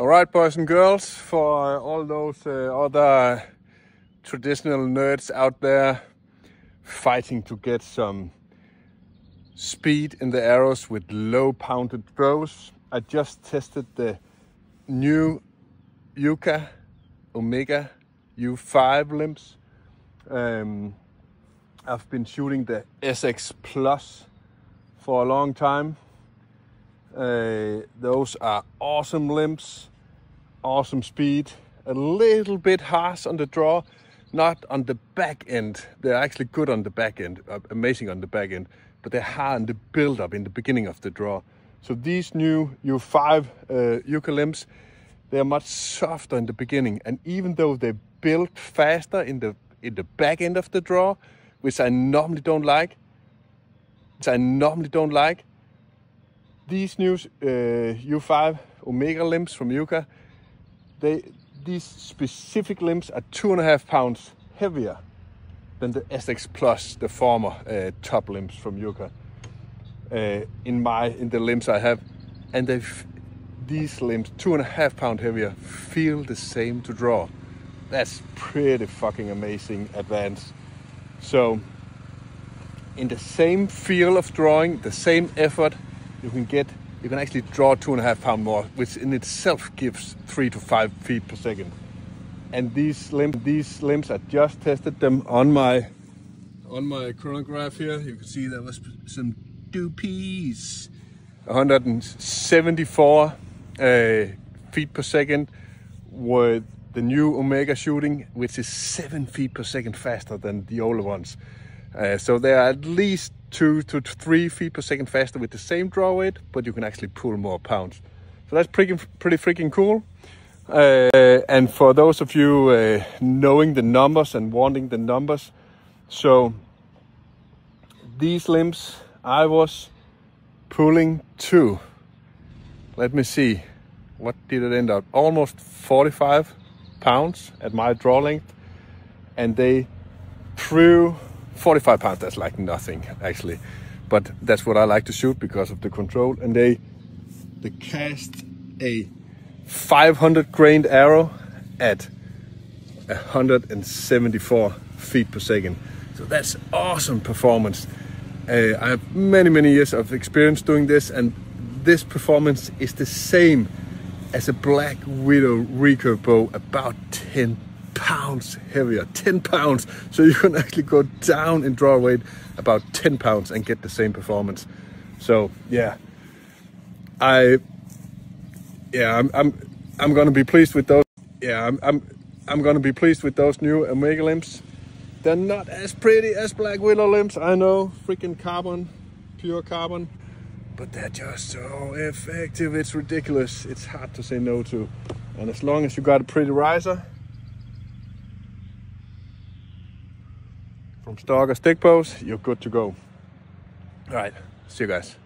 All right, boys and girls, for all those other traditional nerds out there fighting to get some speed in the arrows with low pounded throws, I just tested the new Uukha Omega U5 limbs. I've been shooting the SX Plus for a long time. Those are awesome limbs, awesome speed, a little bit harsh on the draw, not on the back end. They're actually good on the back end, amazing on the back end, but they're hard on the build up in the beginning of the draw. So these new U5 Uukha limbs, they're much softer in the beginning, and even though they build faster in the back end of the draw, which I normally don't like, these new U5 Omega limbs from Uukha, these specific limbs are 2.5 pounds heavier than the SX Plus, the former top limbs from Uukha. In the limbs I have, and these limbs 2.5 pounds heavier feel the same to draw. That's pretty fucking amazing advance. So in the same feel of drawing, the same effort, you can actually draw 2.5 pounds more, which in itself gives 3 to 5 feet per second. And these limbs, I just tested them on my chronograph here. You can see there was some doopies. 174 feet per second with the new Omega shooting, which is 7 feet per second faster than the older ones. So they are at least 2 to 3 feet per second faster with the same draw weight, but you can actually pull more pounds. So that's pretty freaking cool. And for those of you knowing the numbers and wanting the numbers, so these limbs I was pulling to, let me see, what did it end up? Almost 45 pounds at my draw length, and they threw 45 pounds. That's like nothing actually, but that's what I like to shoot because of the control. And they cast a 500 grained arrow at 174 feet per second. So that's awesome performance. I have many years of experience doing this, and this performance is the same as a Black Widow recurve bow, about 10 pounds heavier, 10 pounds. So you can actually go down in draw weight about 10 pounds and get the same performance. So yeah, I'm gonna be pleased with those. Yeah, I'm gonna be pleased with those new Omega limbs. They're not as pretty as Black Widow limbs, I know, freaking carbon, pure carbon, but they're just so effective. It's ridiculous. It's hard to say no to. And as long as you got a pretty riser from stock or stick bows, you're good to go. All right, see you guys.